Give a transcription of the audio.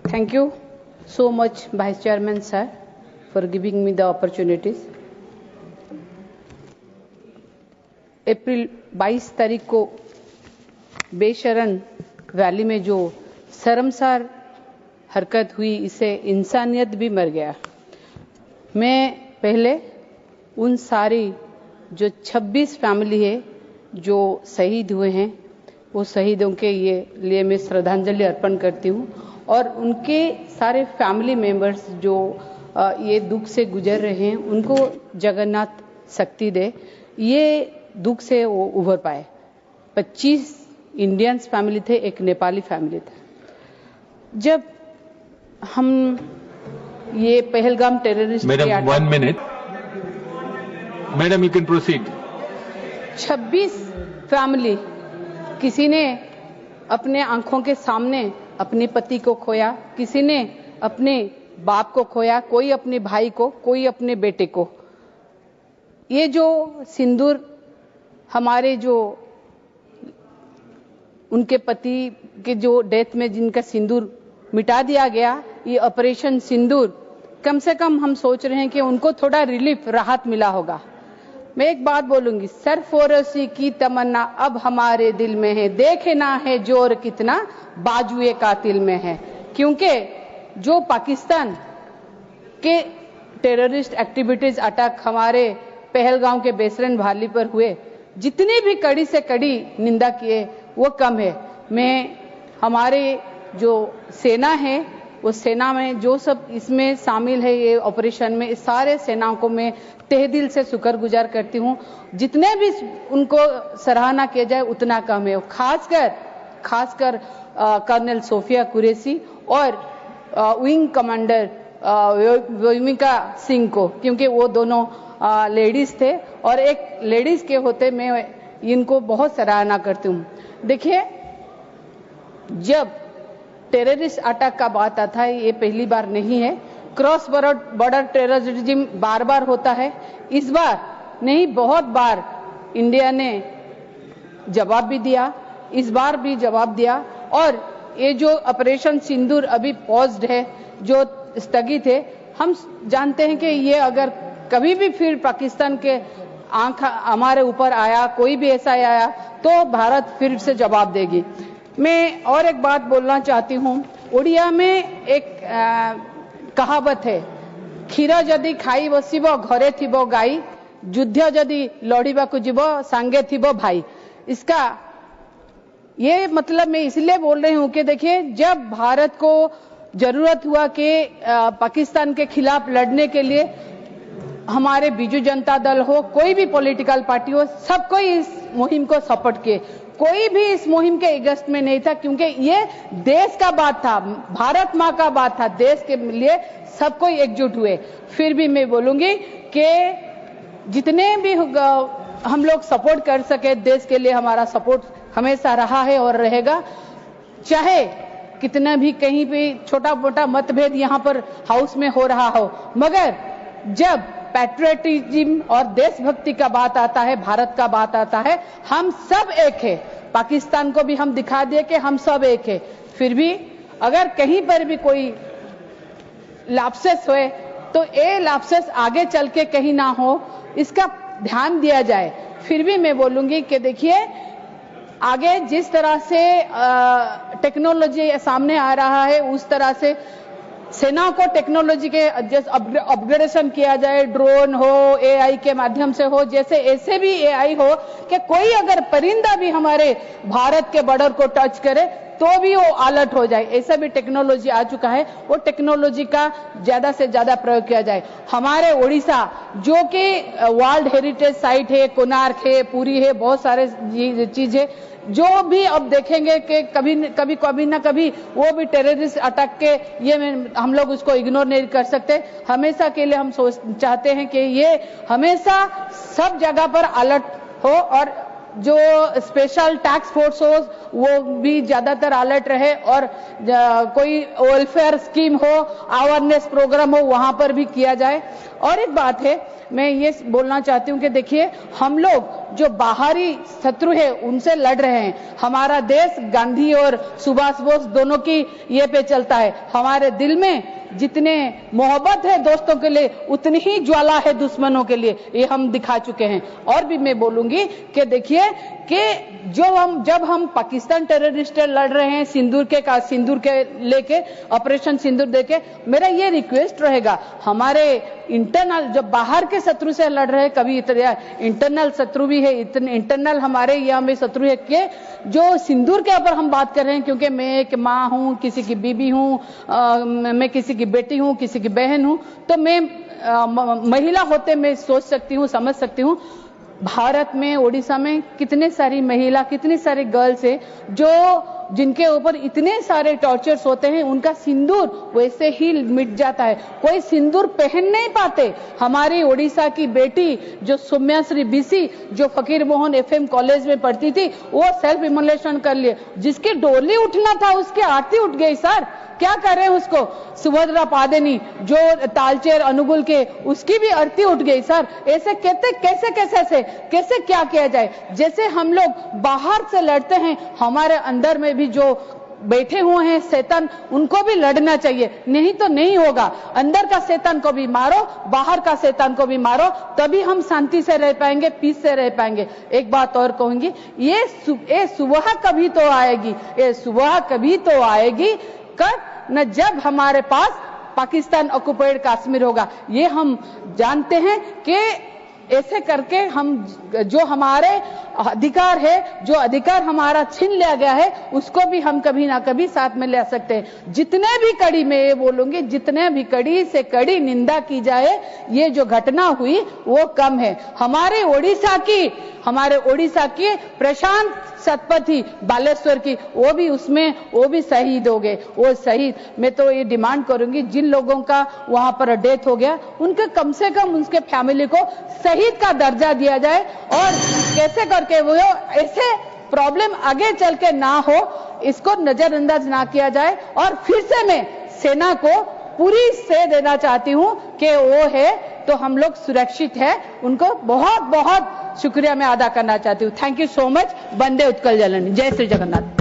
Thank you so much, Vice Chairman sir, for giving me the opportunities. अप्रैल 22 तारीख को बेशरन valley में जो शर्मसार हरकत हुई, इससे इंसानियत भी मर गया। मैं पहले उन सारी जो 26 फैमिली है जो शहीद हुए हैं, वो शहीदों के लिए मैं श्रद्धांजलि अर्पण करती हूँ और उनके सारे फैमिली मेंबर्स जो ये दुख से गुजर रहे हैं, उनको जगन्नाथ शक्ति दे, ये दुख से वो उभर पाए। 25 इंडियंस फैमिली थे, एक नेपाली फैमिली था। जब हम ये Pahalgam terrorist madam 1 minute, madam you can proceed. 26 family, किसी ने अपने आंखों के सामने अपने पति को खोया, किसी ने अपने बाप को खोया, कोई अपने भाई को, कोई अपने बेटे को। ये जो सिंदूर हमारे जो उनके पति के जो डेथ में जिनका सिंदूर मिटा दिया गया, ये ऑपरेशन सिंदूर, कम से कम हम सोच रहे हैं कि उनको थोड़ा रिलीफ, राहत मिला होगा। मैं एक बात बोलूंगी, सरफरोशी की तमन्ना अब हमारे दिल में है, देखना है जोर कितना बाजुए कातिल में है। क्योंकि जो पाकिस्तान के टेररिस्ट एक्टिविटीज अटैक हमारे पहलगाम के बेसरन वैली पर हुए, जितनी भी कड़ी से कड़ी निंदा किए वो कम है। मैं हमारे जो सेना है, वो सेना में जो सब इसमें शामिल है, ये ऑपरेशन में, इस सारे सेनाओं को मैं तहे दिल से शुक्रगुजार करती हूँ। जितने भी उनको सराहना किया जाए उतना कम है। खासकर कर्नल सोफिया कुरैशी और विंग कमांडर व्योमिका सिंह को, क्योंकि वो दोनों लेडीज थे और एक लेडीज के होते मैं इनको बहुत सराहना करती हूँ। देखिए, जब टेररिस्ट अटैक का बात आता है, ये पहली बार नहीं है। क्रॉस बॉर्डर टेररिज्म बार बार होता है। इस बार नहीं, बहुत बार इंडिया ने जवाब भी दिया, इस बार भी जवाब दिया। और ये जो ऑपरेशन सिंदूर अभी पॉज्ड है, जो स्थगित है, हम जानते हैं कि ये अगर कभी भी फिर पाकिस्तान के आंख हमारे ऊपर आया, कोई भी ऐसा आया, तो भारत फिर से जवाब देगी। मैं और एक बात बोलना चाहती हूँ। उड़िया में एक कहावत है, क्षीर जदि खाई बसिब घरे थिबो गाई, युद्ध जदि लड़िबाकु जीव सांगे थिबो भाई। इसका ये मतलब मैं इसलिए बोल रही हूँ कि देखिए, जब भारत को जरूरत हुआ कि पाकिस्तान के खिलाफ लड़ने के लिए, हमारे बीजू जनता दल हो, कोई भी पॉलिटिकल पार्टी हो, सब कोई इस मुहिम को सपोर्ट किए। कोई भी इस मुहिम के अगेंस्ट में नहीं था, क्योंकि ये देश का बात था, भारत माँ का बात था। देश के लिए सब कोई एकजुट हुए। फिर भी मैं बोलूंगी कि जितने भी हम लोग सपोर्ट कर सके, देश के लिए हमारा सपोर्ट हमेशा रहा है और रहेगा। चाहे कितना भी कहीं भी छोटा मोटा मतभेद यहाँ पर हाउस में हो रहा हो, मगर जब पैट्रियटिज्म और देशभक्ति का बात आता है, भारत का बात आता है, हम सब एक है। पाकिस्तान को भी हम दिखा दिए कि हम सब एक है। फिर भी अगर कहीं पर भी कोई लैप्सेस हुए, तो ये लैप्सेस आगे चल के कहीं ना हो, इसका ध्यान दिया जाए। फिर भी मैं बोलूंगी कि देखिए, आगे जिस तरह से टेक्नोलॉजी सामने आ रहा है, उस तरह से सेना को टेक्नोलॉजी के अपग्रेडेशन किया जाए। ड्रोन हो, एआई के माध्यम से हो, जैसे ऐसे भी एआई हो कि कोई अगर परिंदा भी हमारे भारत के बॉर्डर को टच करे तो भी वो अलर्ट हो जाए। ऐसा भी टेक्नोलॉजी आ चुका है, वो टेक्नोलॉजी का ज्यादा से ज्यादा प्रयोग किया जाए। हमारे ओडिशा जो कि वर्ल्ड हेरिटेज साइट है, कोणार्क है, पुरी है, बहुत सारे चीज है, जो भी अब देखेंगे कि कभी ना कभी वो भी टेररिस्ट अटैक के ये हम लोग उसको इग्नोर नहीं कर सकते। हमेशा के लिए हम चाहते हैं कि ये हमेशा सब जगह पर अलर्ट हो और जो स्पेशल टैक्स फोर्स हो वो भी ज्यादातर अलर्ट रहे और कोई वेलफेयर स्कीम हो, अवेयरनेस प्रोग्राम हो, वहां पर भी किया जाए। और एक बात है, मैं ये बोलना चाहती हूँ कि देखिए, हम लोग जो बाहरी शत्रु है उनसे लड़ रहे हैं। हमारा देश गांधी और सुभाष बोस दोनों की ये पे चलता है। हमारे दिल में जितने मोहब्बत है दोस्तों के लिए, उतनी ही ज्वाला है दुश्मनों के लिए, ये हम दिखा चुके हैं। और भी मैं बोलूंगी कि देखिए कि जब हम पाकिस्तान टेररिस्ट लड़ रहे हैं सिंदूर के लेके, ऑपरेशन सिंदूर देके, मेरा ये रिक्वेस्ट रहेगा, हमारे इंटरनल जो बाहर के शत्रु से लड़ रहे हैं, कभी इंटरनल शत्रु भी है, इंटरनल हमारे यहाँ में शत्रु है कि जो सिंदूर के ऊपर हम बात कर रहे हैं, क्योंकि मैं एक माँ हूँ, किसी की बीबी हूँ, मैं किसी की बेटी हूँ, किसी की बहन हूँ, तो मैं महिला होते मैं सोच सकती हूँ, समझ सकती हूँ भारत में, ओडिशा में कितने सारी महिला, कितनी सारी गर्ल्स है जिनके ऊपर इतने सारे टॉर्चर्स होते हैं, उनका सिंदूर वैसे ही मिट जाता है, कोई सिंदूर पहन नहीं पाते। हमारी ओडिशा की बेटी जो सौम्याश्री बीसी, जो फकीर मोहन FM कॉलेज में पढ़ती थी, वो सेल्फ इमोलेशन कर लिए। जिसकी डोली उठना था उसकी आरती उठ गई सर, क्या कर रहे हैं उसको? सुभद्रा पादेनी जो तालचेर अनुगुल के, उसकी भी आरती उठ गई सर। ऐसे कैसे क्या किया जाए? जैसे हम लोग बाहर से लड़ते हैं, हमारे अंदर में भी जो बैठे हुए हैं शैतान, उनको भी लड़ना चाहिए, नहीं तो नहीं होगा। अंदर का शैतान को भी मारो, बाहर का शैतान को भी मारो, तभी हम शांति से रह पाएंगे, पीस से रह पाएंगे। एक बात और कहूंगी, ये सुबह कभी तो आएगी, ये सुबह कभी तो आएगी कब न जब हमारे पास पाकिस्तान ऑक्युपाइड कश्मीर होगा। ये हम जानते हैं कि ऐसे करके हम जो हमारे अधिकार है, जो अधिकार हमारा छीन लिया गया है, उसको भी हम कभी ना कभी साथ में ले सकते हैं। जितने भी कड़ी, मैं ये बोलूंगी, जितने भी कड़ी से कड़ी निंदा की जाए, ये जो घटना हुई वो कम है। हमारे ओडिशा की प्रशांत सतपथी बालेश्वर की, वो भी शहीद हो गए। वो शहीद, मैं तो ये डिमांड करूंगी, जिन लोगों का वहां पर डेथ हो गया, उनके कम से कम उनके फैमिली को शहीद का दर्जा दिया जाए, और कैसे करके वो ऐसे प्रॉब्लम आगे चल के ना हो, इसको नजरअंदाज ना किया जाए। और फिर से मैं सेना को पूरी से देना चाहती हूं कि वो है तो हम लोग सुरक्षित है। उनको बहुत बहुत शुक्रिया मैं अदा करना चाहती हूँ। Thank you so much. Vande Utkal Janani. जय श्री जगन्नाथ।